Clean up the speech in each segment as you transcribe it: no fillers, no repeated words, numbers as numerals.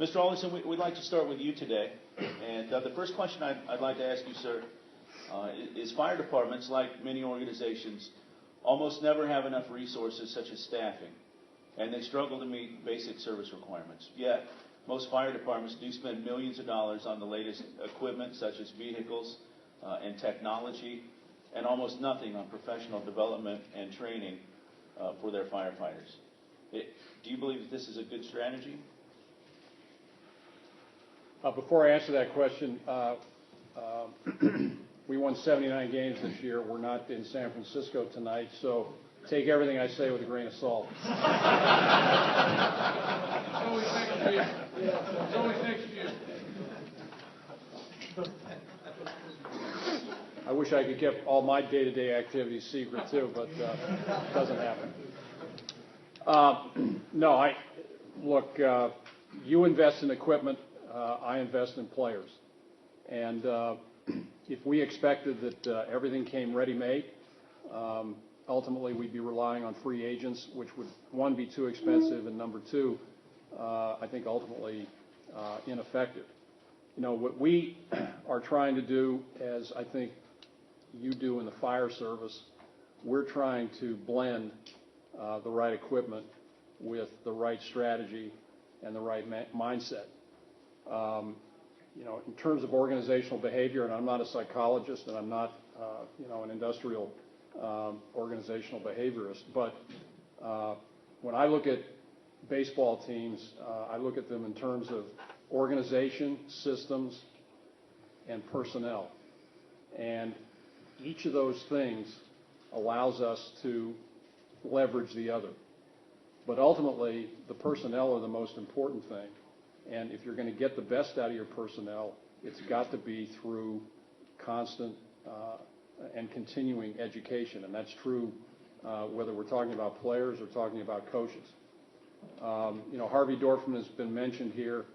Mr. Alderson, we'd like to start with you today. And the first question I'd like to ask you, sir, is fire departments, like many organizations, almost never have enough resources such as staffing, and they struggle to meet basic service requirements. Yet, most fire departments do spend millions of dollars on the latest equipment such as vehicles and technology, and almost nothing on professional development and training for their firefighters. Do you believe that this is a good strategy? Before I answer that question, we won 79 games this year. We're not in San Francisco tonight, so take everything I say with a grain of salt. It's always next year. It's always next year. I wish I could keep all my day-to-day activities secret too, but it doesn't happen. No, look, you invest in equipment, I invest in players. And if we expected that everything came ready-made, ultimately we'd be relying on free agents, which would, one, be too expensive, and number two, I think ultimately ineffective. You know, what we are trying to do, as I think you do in the fire service, we're trying to blend the right equipment with the right strategy and the right mindset. You know, in terms of organizational behavior, and I'm not a psychologist and I'm not, you know, an industrial organizational behaviorist, but when I look at baseball teams, I look at them in terms of organization, systems, and personnel. And each of those things allows us to leverage the other. But ultimately, the personnel are the most important thing. And if you're going to get the best out of your personnel, it's got to be through constant and continuing education. And that's true whether we're talking about players or talking about coaches. You know, Harvey Dorfman has been mentioned here.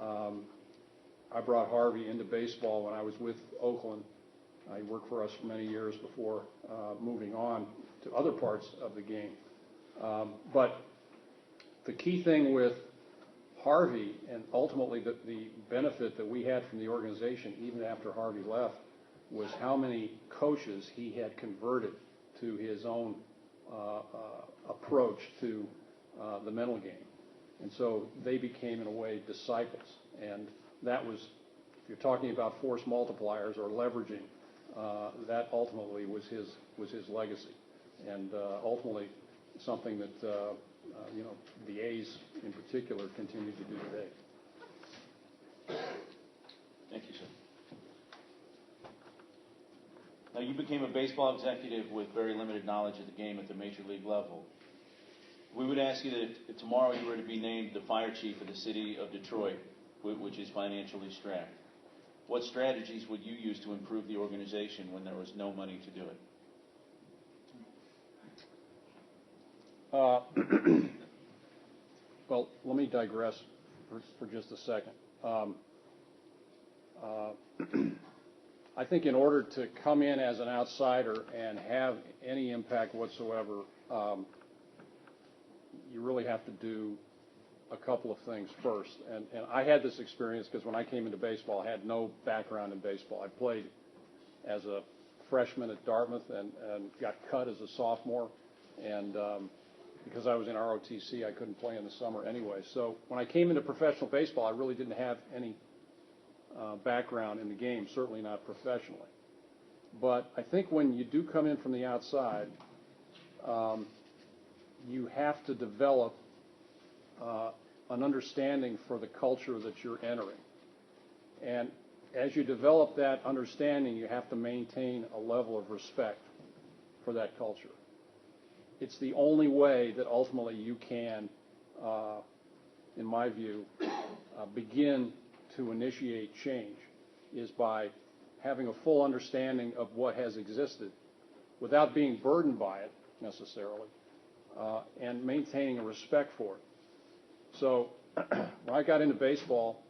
I brought Harvey into baseball when I was with Oakland. He worked for us for many years before moving on to other parts of the game. But the key thing with Harvey, and ultimately the benefit that we had from the organization even after Harvey left, was how many coaches he had converted to his own approach to the mental game. And so they became, in a way, disciples. And that was, if you're talking about force multipliers or leveraging, that ultimately was his legacy. And ultimately something that you know, the A's in particular continue to do today. Thank you, sir. Now, you became a baseball executive with very limited knowledge of the game at the major league level. We would ask you that if tomorrow you were to be named the fire chief of the city of Detroit, which is financially strapped, what strategies would you use to improve the organization when there was no money to do it? Well, let me digress for just a second. I think in order to come in as an outsider and have any impact whatsoever, you really have to do a couple of things first. And I had this experience because when I came into baseball, I had no background in baseball. I played as a freshman at Dartmouth and got cut as a sophomore. And because I was in ROTC, I couldn't play in the summer anyway. So when I came into professional baseball, I really didn't have any background in the game, certainly not professionally. But I think when you do come in from the outside, you have to develop an understanding for the culture that you're entering. And as you develop that understanding, you have to maintain a level of respect for that culture. It's the only way that ultimately you can, in my view, begin to initiate change, is by having a full understanding of what has existed without being burdened by it necessarily, and maintaining a respect for it. So when I got into baseball,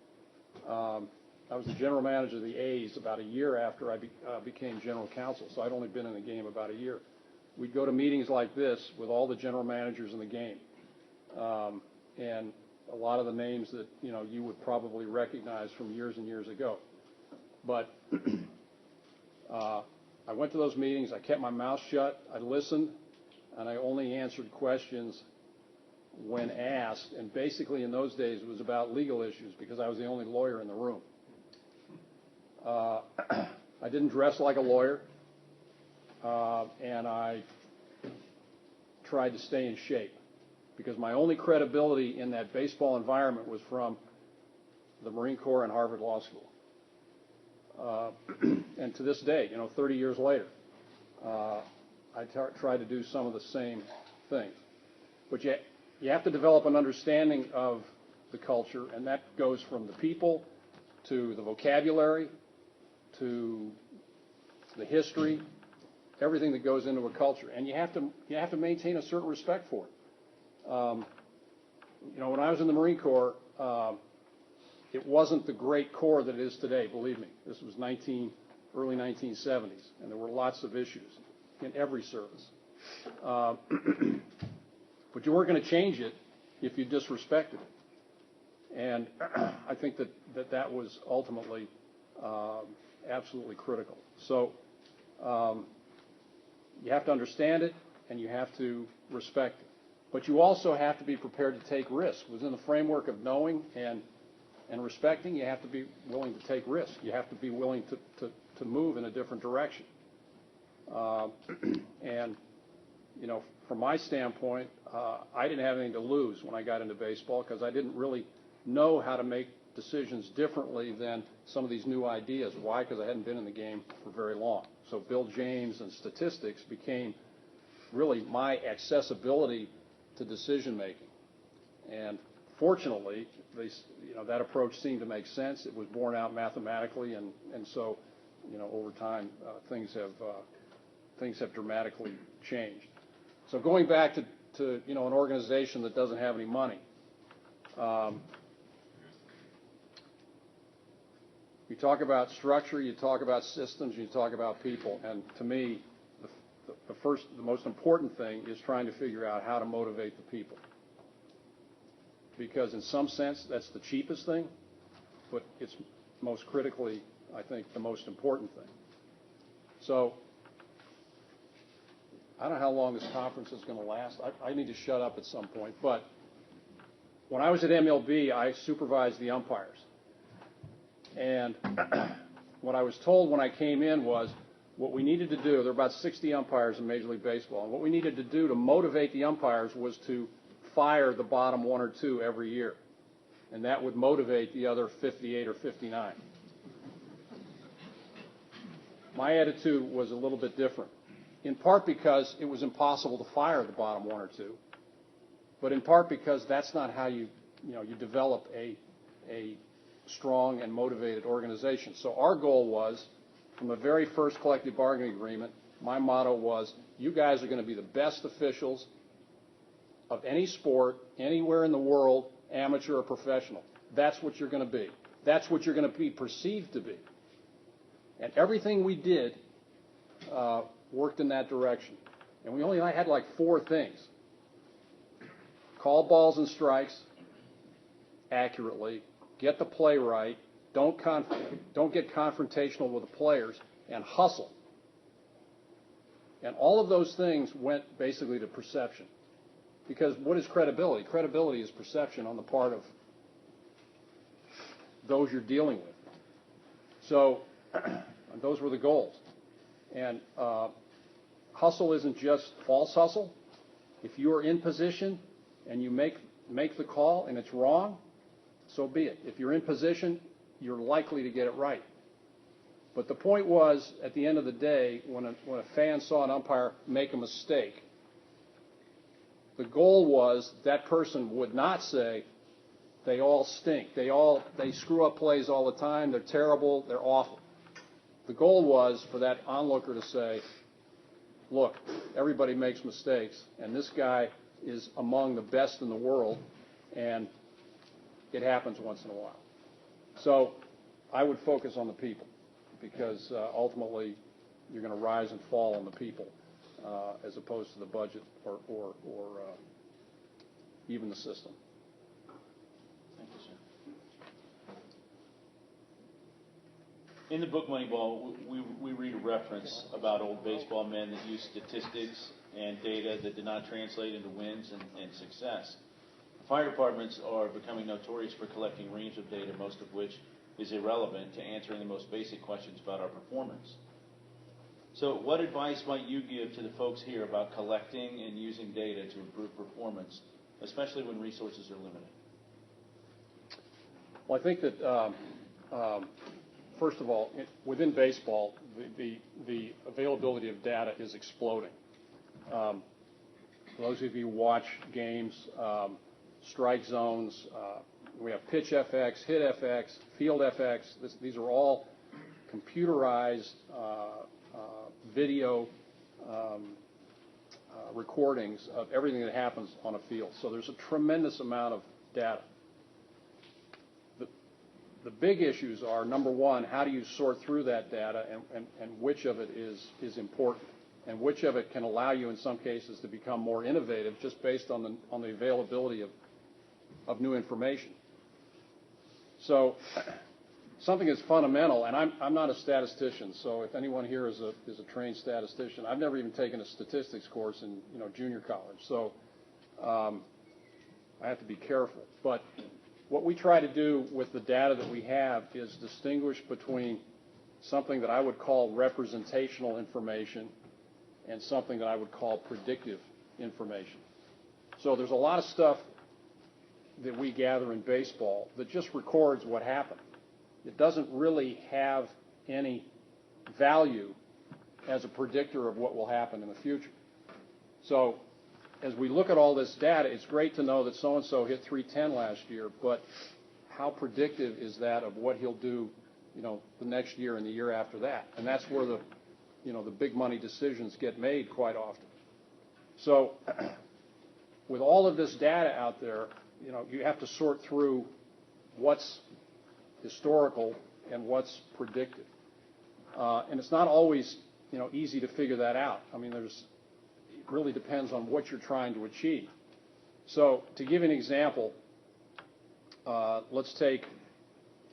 I was the general manager of the A's about a year after I became general counsel, so I'd only been in the game about a year. We'd go to meetings like this with all the general managers in the game, and a lot of the names that you would probably recognize from years and years ago. But I went to those meetings. I kept my mouth shut. I listened, and I only answered questions when asked. And basically, in those days, it was about legal issues because I was the only lawyer in the room. I didn't dress like a lawyer, and I tried to stay in shape because my only credibility in that baseball environment was from the Marine Corps and Harvard Law School. And to this day, 30 years later, I try to do some of the same things. But you have to develop an understanding of the culture, and that goes from the people to the vocabulary to the history, everything that goes into a culture. And you have to maintain a certain respect for it. When I was in the Marine Corps, it wasn't the great Corps that it is today, believe me. This was early 1970s, and there were lots of issues in every service. But you weren't going to change it if you disrespected it. And I think that was ultimately absolutely critical. So you have to understand it, and you have to respect it. But you also have to be prepared to take risks. Within the framework of knowing and respecting, you have to be willing to take risks. You have to be willing to move in a different direction. And, from my standpoint, I didn't have anything to lose when I got into baseball because I didn't really know how to make decisions differently than some of these new ideas. Why? Because I hadn't been in the game for very long. So Bill James and statistics became really my accessibility to decision making. And fortunately, that approach seemed to make sense. It was borne out mathematically, and so over time things have dramatically changed. So going back to an organization that doesn't have any money, you talk about structure, you talk about systems, you talk about people, and to me, the most important thing is trying to figure out how to motivate the people. Because in some sense, that's the cheapest thing, but it's most critically, I think, the most important thing. So I don't know how long this conference is going to last. I need to shut up at some point. But when I was at MLB, I supervised the umpires. And what I was told when I came in was what we needed to do, there are about 60 umpires in Major League Baseball, and what we needed to do to motivate the umpires was to fire the bottom one or two every year. And that would motivate the other 58 or 59. My attitude was a little bit different, in part because it was impossible to fire the bottom one or two, but in part because that's not how you develop a strong and motivated organization. So our goal was, from the very first collective bargaining agreement, my motto was, you guys are going to be the best officials of any sport, anywhere in the world, amateur or professional. That's what you're going to be. That's what you're going to be perceived to be. And everything we did worked in that direction. And we only had like 4 things. Call balls and strikes accurately, get the play right, don't get confrontational with the players, and hustle. And all of those things went basically to perception. Because what is credibility? Credibility is perception on the part of those you're dealing with. So those were the goals. And hustle isn't just false hustle. If you are in position and you make the call and it's wrong, so be it. If you're in position, you're likely to get it right. But the point was, at the end of the day, when a fan saw an umpire make a mistake, the goal was that person would not say, they all stink. They screw up plays all the time. They're terrible. They're awful. The goal was for that onlooker to say, look, everybody makes mistakes, and this guy is among the best in the world, and it happens once in a while. So I would focus on the people, because ultimately you're going to rise and fall on the people as opposed to the budget or even the system. In the book Moneyball, we read a reference about old baseball men that used statistics and data that did not translate into wins and success. Fire departments are becoming notorious for collecting reams of data, most of which is irrelevant to answering the most basic questions about our performance. So what advice might you give to the folks here about collecting and using data to improve performance, especially when resources are limited? Well, I think that, first of all, within baseball, the availability of data is exploding. For those of you who watch games, strike zones, we have pitch FX, hit FX, field FX. These are all computerized video recordings of everything that happens on a field. So there's a tremendous amount of data. The big issues are, number one, how do you sort through that data and which of it is important, and which of it can allow you in some cases to become more innovative just based on the availability of new information. So something is fundamental, and I'm not a statistician, so if anyone here is a trained statistician, I've never even taken a statistics course in junior college, so I have to be careful. But what we try to do with the data that we have is distinguish between something that I would call representational information and something that I would call predictive information. So there's a lot of stuff that we gather in baseball that just records what happened. It doesn't really have any value as a predictor of what will happen in the future. So as we look at all this data, it's great to know that so-and-so hit 310 last year, but how predictive is that of what he'll do, the next year and the year after that? And that's where the big money decisions get made quite often. So with all of this data out there, you have to sort through what's historical and what's predictive. And it's not always, easy to figure that out. I mean, it really depends on what you're trying to achieve. So to give you an example, let's take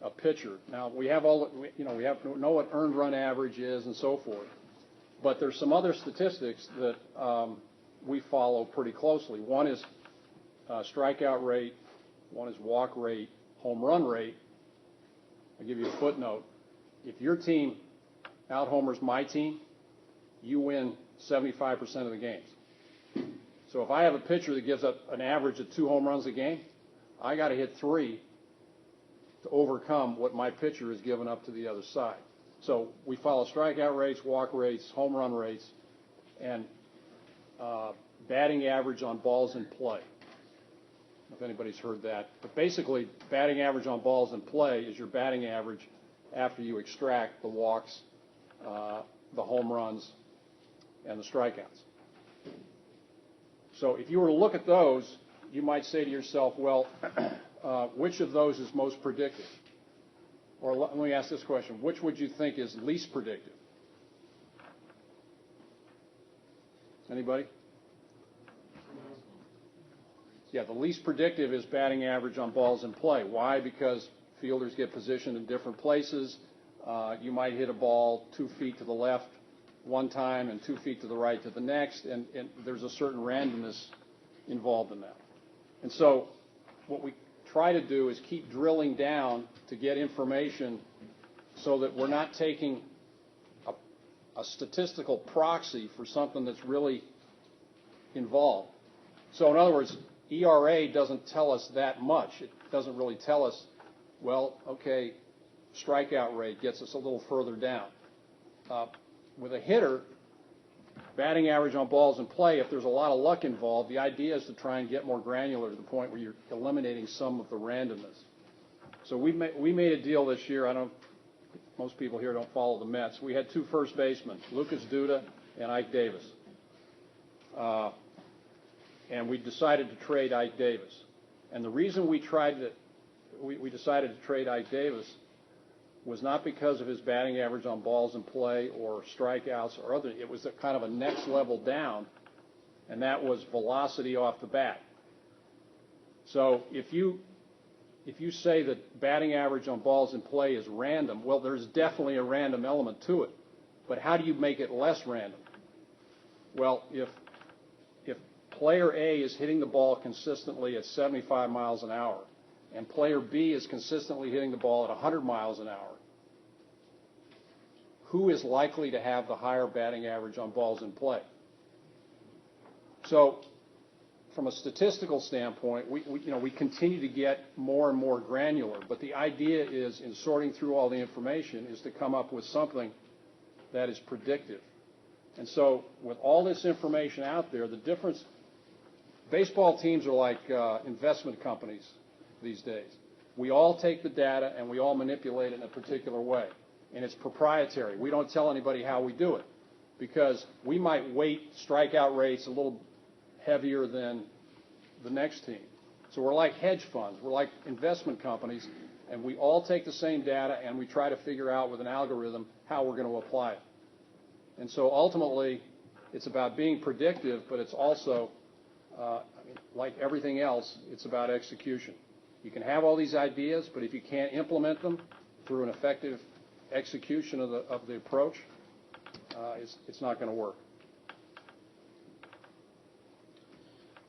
a pitcher. Now we have we know what earned run average is and so forth, but there's some other statistics that we follow pretty closely. One is strikeout rate, one is walk rate, home run rate. I'll give you a footnote. If your team out-homers my team, you win 75% of the games. So if I have a pitcher that gives up an average of 2 home runs a game, I got to hit 3 to overcome what my pitcher has given up to the other side. So we follow strikeout rates, walk rates, home run rates, and batting average on balls in play. If anybody's heard that. But basically, batting average on balls in play is your batting average after you extract the walks, the home runs, and the strikeouts. So if you were to look at those, you might say to yourself, well, which of those is most predictive? Or let me ask this question, which would you think is least predictive? Anybody? Yeah, the least predictive is batting average on balls in play. Why? Because fielders get positioned in different places. You might hit a ball 2 feet to the left one time and 2 feet to the right to the next, and there's a certain randomness involved in that. And so what we try to do is keep drilling down to get information so that we're not taking a statistical proxy for something that's really involved. So in other words, ERA doesn't tell us that much. It doesn't really tell us, well, okay, strikeout rate gets us a little further down. With a hitter, batting average on balls in play, if there's a lot of luck involved, the idea is to try and get more granular to the point where you're eliminating some of the randomness. So we made a deal this year. Most people here don't follow the Mets. We had 2 first basemen, Lucas Duda and Ike Davis. And we decided to trade Ike Davis. And the reason we decided to trade Ike Davis was not because of his batting average on balls in play or strikeouts or other. It was a kind of a next level down, and that was velocity off the bat. So if you if you say that batting average on balls in play is random, well, there's definitely a random element to it. But how do you make it less random? Well, if player A is hitting the ball consistently at 75 miles an hour and player B is consistently hitting the ball at 100 miles an hour, who is likely to have the higher batting average on balls in play? So from a statistical standpoint, we continue to get more and more granular, but the idea is, in sorting through all the information, is to come up with something that is predictive. And so with all this information out there, the difference, baseball teams are like investment companies these days. We all take the data and we all manipulate it in a particular way. And it's proprietary. We don't tell anybody how we do it because we might weight strikeout rates a little heavier than the next team. So we're like hedge funds. We're like investment companies, and we all take the same data and we try to figure out with an algorithm how we're going to apply it. And so ultimately, it's about being predictive, but it's also, like everything else, it's about execution. You can have all these ideas, but if you can't implement them through an effective execution of the approach, it's not going to work.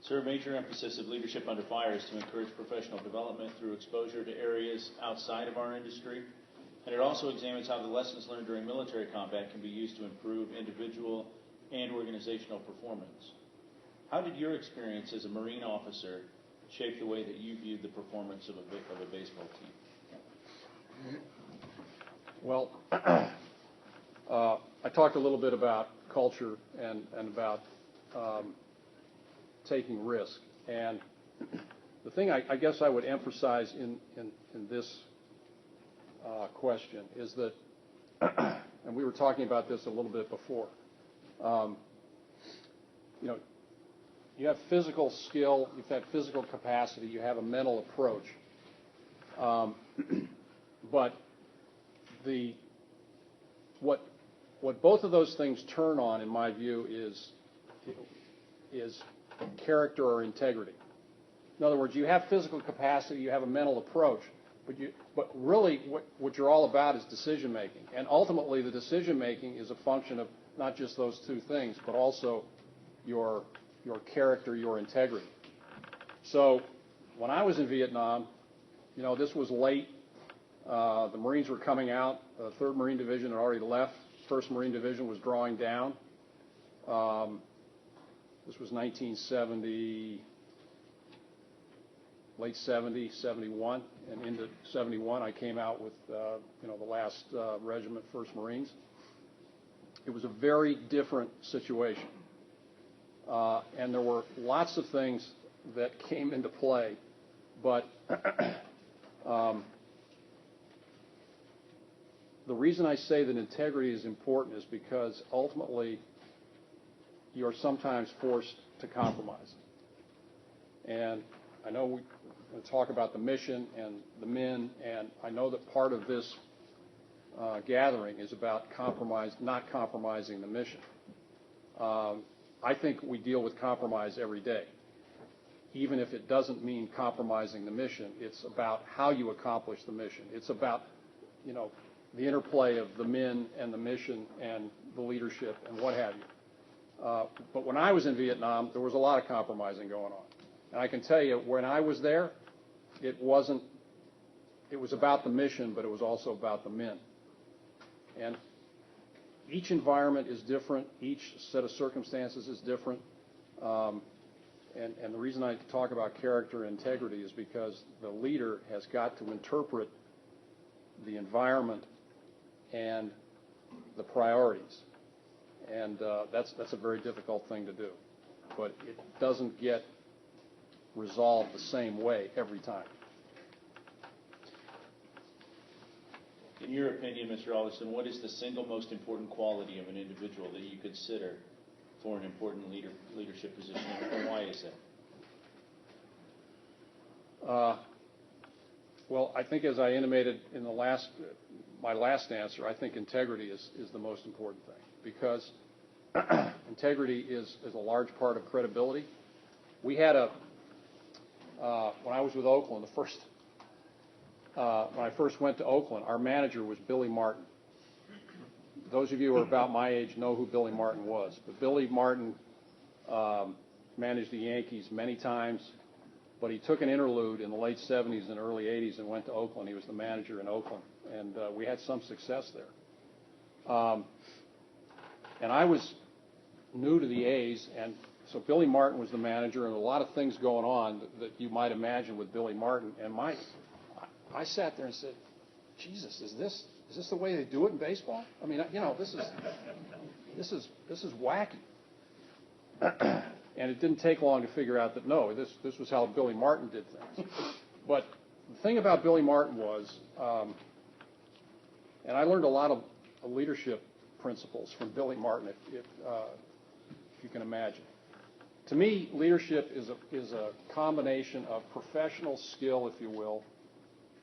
Sir, a major emphasis of Leadership Under Fire is to encourage professional development through exposure to areas outside of our industry, and it also examines how the lessons learned during military combat can be used to improve individual and organizational performance. How did your experience as a Marine officer shape the way that you viewed the performance of a baseball team? Well, I talked a little bit about culture and about taking risk. And the thing I guess I would emphasize in this question is that, and we were talking about this a little bit before, you have physical skill, you've had physical capacity, you have a mental approach. But what both of those things turn on, in my view, is character or integrity. In other words, you have physical capacity, you have a mental approach, but really what you're all about is decision making. And ultimately, the decision making is a function of not just those two things, but also your character, your integrity. So when I was in Vietnam, this was late. The Marines were coming out. The 3rd Marine Division had already left. 1st Marine Division was drawing down. This was 1970, late 70, 71, and into 71 I came out with the last regiment, 1st Marines. It was a very different situation. And there were lots of things that came into play, but the reason I say that integrity is important is because ultimately you are sometimes forced to compromise. And I know we talk about the mission and the men, and I know that part of this gathering is about not compromising the mission. I think we deal with compromise every day. Even if it doesn't mean compromising the mission, it's about how you accomplish the mission. It's about, the interplay of the men and the mission and the leadership and what have you. But when I was in Vietnam, there was a lot of compromising going on. And I can tell you, when I was there, it was about the mission, but it was also about the men. And each environment is different. Each set of circumstances is different. And the reason I talk about character and integrity is because the leader has got to interpret the environment and the priorities. And that's a very difficult thing to do. But it doesn't get resolved the same way every time. In your opinion, Mr. Alderson, what is the single most important quality of an individual that you consider for an important leadership position, and why is that? Well, I think as I intimated in my last answer, I think integrity is the most important thing, because integrity is a large part of credibility. We had when I was with Oakland, when I first went to Oakland, our manager was Billy Martin. Those of you who are about my age know who Billy Martin was. But Billy Martin managed the Yankees many times, but he took an interlude in the late 70s and early 80s and went to Oakland. He was the manager in Oakland, and we had some success there. And I was new to the A's, and so Billy Martin was the manager, and a lot of things going on that you might imagine with Billy Martin. And I sat there and said, Jesus, is this the way they do it in baseball? I mean, this is wacky. And it didn't take long to figure out that no, this was how Billy Martin did things. But the thing about Billy Martin was, and I learned a lot of leadership principles from Billy Martin, if you can imagine. To me, leadership is a combination of professional skill, if you will,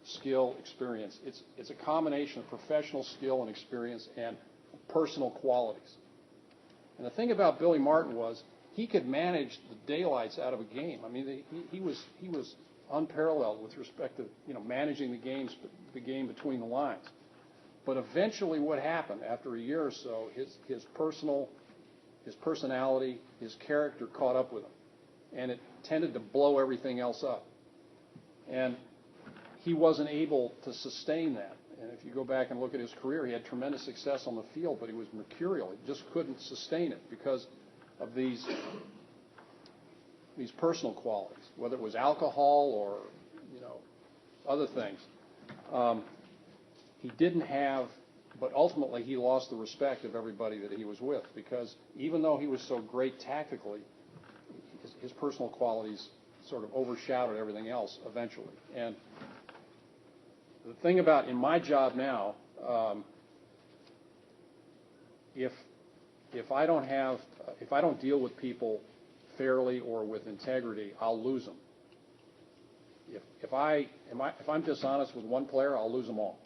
skill, experience. It's a combination of professional skill and experience and personal qualities. And the thing about Billy Martin was he could manage the daylights out of a game. I mean, he was unparalleled with respect to managing the game between the lines. But eventually, what happened after a year or so, his personality, his character caught up with him, and it tended to blow everything else up. And he wasn't able to sustain that. And if you go back and look at his career, he had tremendous success on the field, but he was mercurial. He just couldn't sustain it because of these personal qualities, whether it was alcohol or other things. He didn't have, but ultimately he lost the respect of everybody that he was with, because even though he was so great tactically, his personal qualities sort of overshadowed everything else eventually. And the thing about in my job now, if I don't deal with people fairly or with integrity, I'll lose them. If I'm dishonest with one player, I'll lose them all.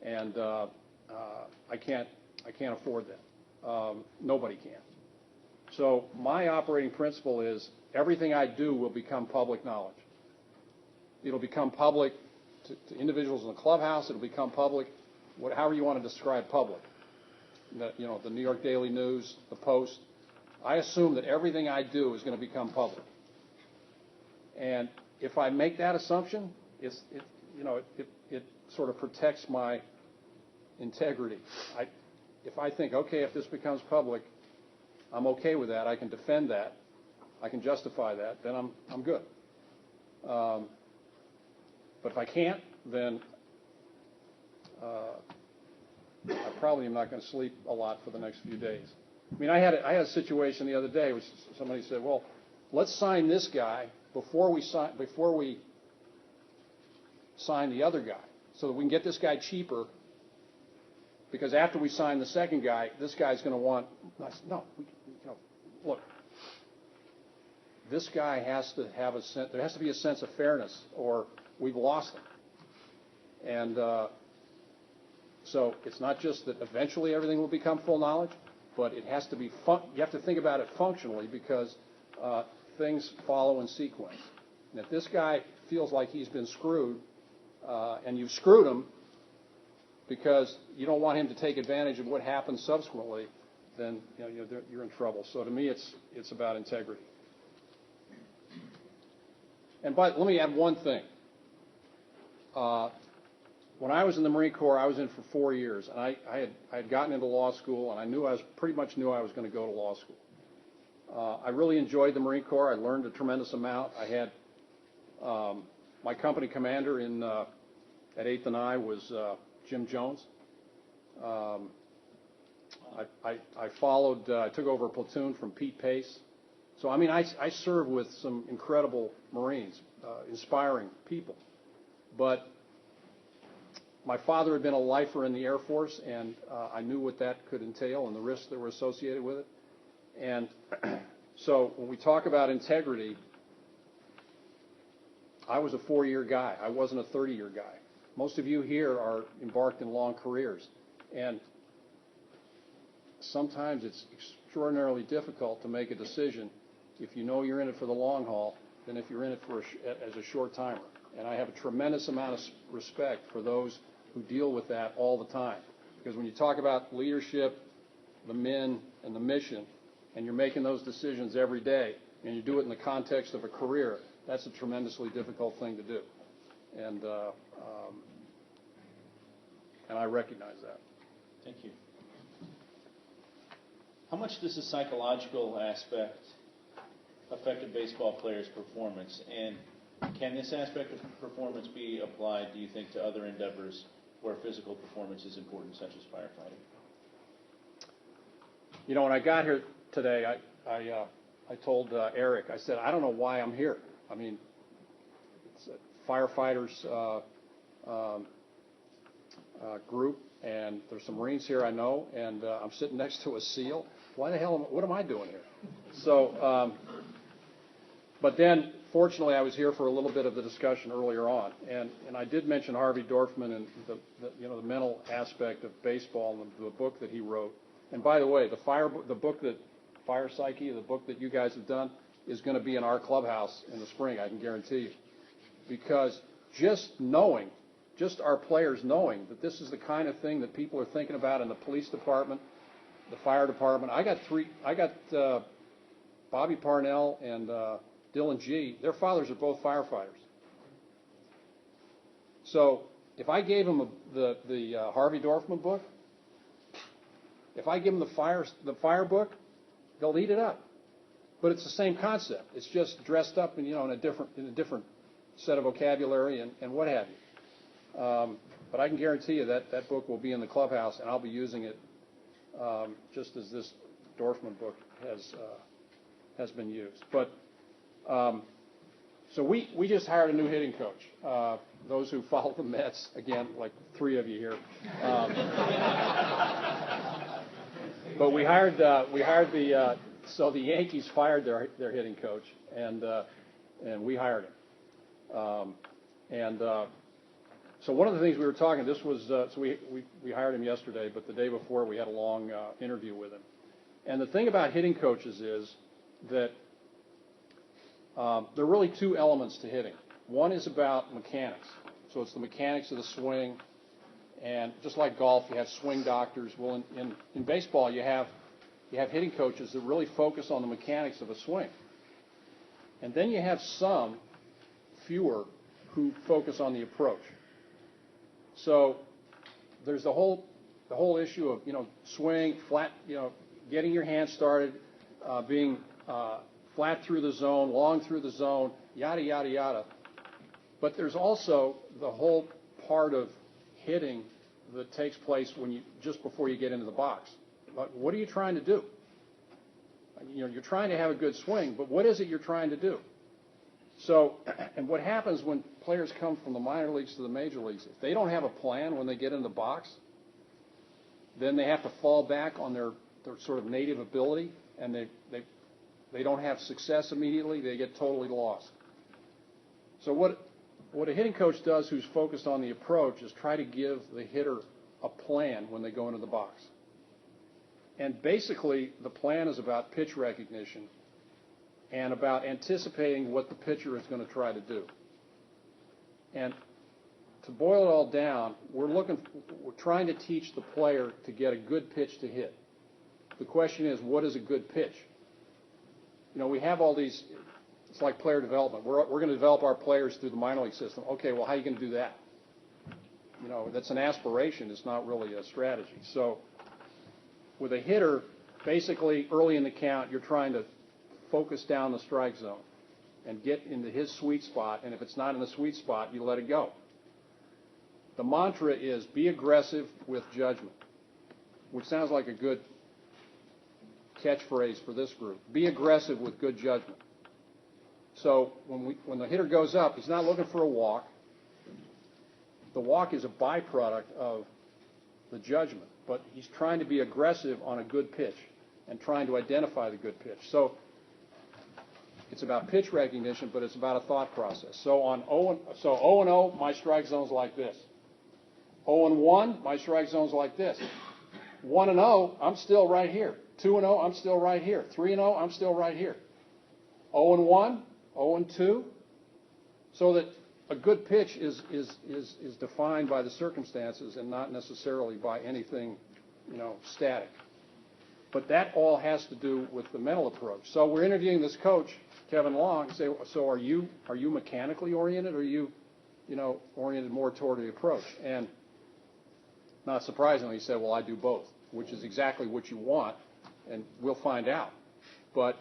And I can't afford that. Nobody can. So my operating principle is everything I do will become public knowledge. It'll become public to individuals in the clubhouse. It'll become public, however you want to describe public. The New York Daily News, the Post. I assume that everything I do is going to become public. And if I make that assumption, it sort of protects my integrity. If I think, okay, if this becomes public, I'm okay with that. I can defend that. I can justify that. Then I'm good. But if I can't, then I probably am not going to sleep a lot for the next few days. I mean, I had a situation the other day where somebody said, "Well, let's sign this guy before we sign the other guy, so that we can get this guy cheaper. Because after we sign the second guy, this guy's going to want." I said, "No, look, this guy has to have there has to be a sense of fairness, or we've lost him." And so it's not just that eventually everything will become full knowledge, but it has to be you have to think about it functionally, because things follow in sequence. And if this guy feels like he's been screwed, and you've screwed him because you don't want him to take advantage of what happens subsequently, then you're in trouble. So to me, it's about integrity. And let me add one thing. When I was in the Marine Corps, I was in for 4 years, and I had gotten into law school, and I pretty much knew I was going to go to law school. I really enjoyed the Marine Corps. I learned a tremendous amount. I had my company commander at 8th and I was Jim Jones. I took over a platoon from Pete Pace. So, I mean, I served with some incredible Marines, inspiring people. But my father had been a lifer in the Air Force, and I knew what that could entail and the risks that were associated with it. And so when we talk about integrity, I was a 4-year guy. I wasn't a 30-year guy. Most of you here are embarked in long careers, and sometimes it's extraordinarily difficult to make a decision if you know you're in it for the long haul than if you're in it as a short timer. And I have a tremendous amount of respect for those who deal with that all the time. Because when you talk about leadership, the men, and the mission, and you're making those decisions every day, and you do it in the context of a career, that's a tremendously difficult thing to do. And I recognize that. Thank you. How much does the psychological aspect affect a baseball player's performance? And can this aspect of performance be applied, do you think, to other endeavors where physical performance is important, such as firefighting? You know, when I got here today, I told Eric, I said, I don't know why I'm here. I mean, it's a firefighters group, and there's some Marines here I know, and I'm sitting next to a SEAL. Why the hell, what am I doing here? So, but then, fortunately, I was here for a little bit of the discussion earlier on, and I did mention Harvey Dorfman and the mental aspect of baseball and the book that he wrote. And by the way, the book that Fire Psyche, the book that you guys have done, is going to be in our clubhouse in the spring, I can guarantee you. Because just our players knowing that this is the kind of thing that people are thinking about in the police department, the fire department. I got Bobby Parnell and Dylan G. Their fathers are both firefighters. So if I gave them the Harvey Dorfman book, if I give them the fire book, they'll eat it up. But it's the same concept. It's just dressed up in a different set of vocabulary and what have you. But I can guarantee you that book will be in the clubhouse, and I'll be using it just as this Dorfman book has been used. But so we just hired a new hitting coach. Those who follow the Mets, again, like 3 of you here. But we hired so the Yankees fired their hitting coach, and we hired him. So one of the things we were talking, this was so we hired him yesterday, but the day before we had a long interview with him. And the thing about hitting coaches is that there are really 2 elements to hitting. One is about mechanics, so it's the mechanics of the swing. And just like golf, you have swing doctors. Well, in baseball, you have hitting coaches that really focus on the mechanics of a swing. And then you have fewer, who focus on the approach. So there's the whole issue of swing, flat, getting your hand started, being flat through the zone, long through the zone, yada yada yada. But there's also the whole part of hitting that takes place just before you get into the box. But what are you trying to do? You're trying to have a good swing, but what is it you're trying to do? So, and what happens when players come from the minor leagues to the major leagues, if they don't have a plan when they get in the box, then they have to fall back on their sort of native ability, and they don't have success immediately. They get totally lost. So what a hitting coach does who's focused on the approach is try to give the hitter a plan when they go into the box. And basically, the plan is about pitch recognition and about anticipating what the pitcher is going to try to do. And to boil it all down, we're trying to teach the player to get a good pitch to hit. The question is, what is a good pitch? We have all these. It's like player development. We're going to develop our players through the minor league system. Okay, well, how are you going to do that? That's an aspiration. It's not really a strategy. So with a hitter, basically early in the count, you're trying to focus down the strike zone and get into his sweet spot. And if it's not in the sweet spot, you let it go. The mantra is be aggressive with judgment, which sounds like a good catchphrase for this group. Be aggressive with good judgment. So when the hitter goes up, he's not looking for a walk. The walk is a byproduct of the judgment, but he's trying to be aggressive on a good pitch and trying to identify the good pitch. So it's about pitch recognition, but it's about a thought process. So 0-0, my strike zone's like this. 0-1, my strike zone's like this. 1-0, I'm still right here. 2-0, I'm still right here. 3-0, I'm still right here. 0-1, 0-2, so that a good pitch is defined by the circumstances and not necessarily by anything, static. But that all has to do with the mental approach. So we're interviewing this coach, Kevin Long, say, so are you mechanically oriented, or are you, oriented more toward the approach? And not surprisingly, he said, well, I do both, which is exactly what you want, and we'll find out. But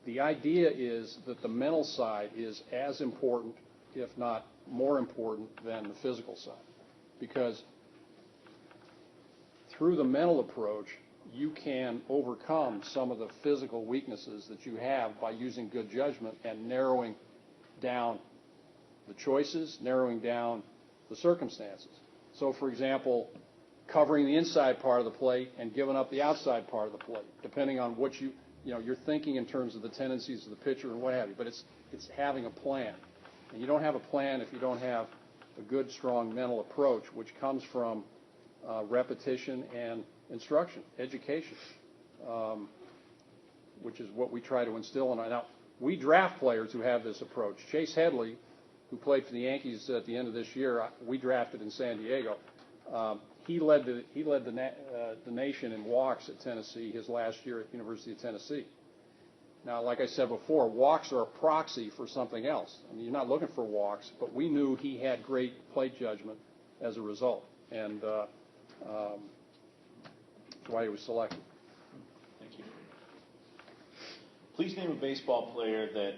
the idea is that the mental side is as important, if not more important, than the physical side. Because through the mental approach, you can overcome some of the physical weaknesses that you have by using good judgment and narrowing down the choices, narrowing down the circumstances. So, for example, covering the inside part of the plate and giving up the outside part of the plate, depending on what you're thinking in terms of the tendencies of the pitcher and what have you. But it's having a plan. And you don't have a plan if you don't have a good, strong mental approach, which comes from repetition and instruction, education, which is what we try to instill in. Now, we draft players who have this approach. Chase Headley, who played for the Yankees at the end of this year, we drafted in San Diego. He led the nation in walks at Tennessee his last year at the University of Tennessee. Now, like I said before, walks are a proxy for something else. I mean, you're not looking for walks, but we knew he had great plate judgment as a result, and that's why he was selected. Thank you. Please name a baseball player that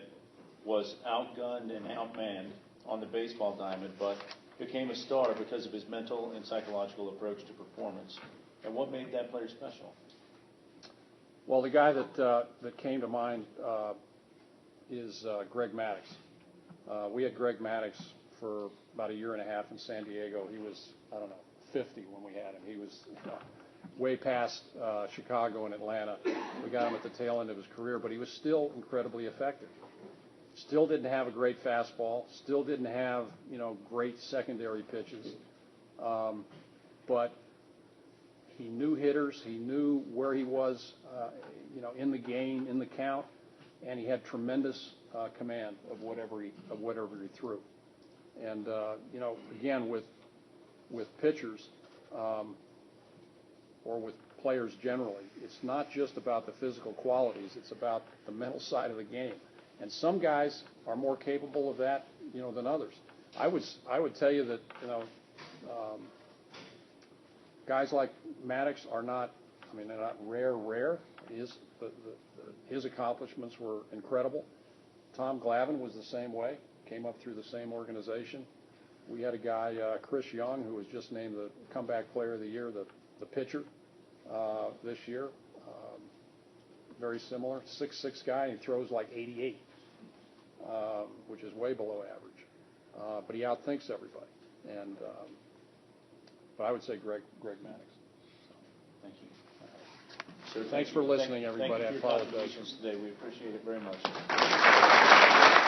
was outgunned and outmanned on the baseball diamond, but became a star because of his mental and psychological approach to performance. And what made that player special? Well, the guy that came to mind is Greg Maddux. We had Greg Maddux for about a year and a half in San Diego. He was, 50 when we had him. He was way past Chicago and Atlanta. We got him at the tail end of his career, but he was still incredibly effective. Still didn't have a great fastball. Still didn't have, great secondary pitches. But he knew hitters. He knew where he was, in the game, in the count, and he had tremendous command of whatever he threw. And again, with pitchers or with players generally, it's not just about the physical qualities. It's about the mental side of the game. And some guys are more capable of that, than others. I would tell you that, guys like Maddux are not, they're not rare. His accomplishments were incredible. Tom Glavine was the same way, came up through the same organization. We had a guy, Chris Young, who was just named the comeback player of the year, the pitcher this year. Very similar, 6'6" guy, and he throws like 88, which is way below average. But he outthinks everybody. And but I would say Greg Maddux. Thank you. Sir, Thanks for listening, everybody. Thank you for your I apologize. contributions today. We appreciate it very much.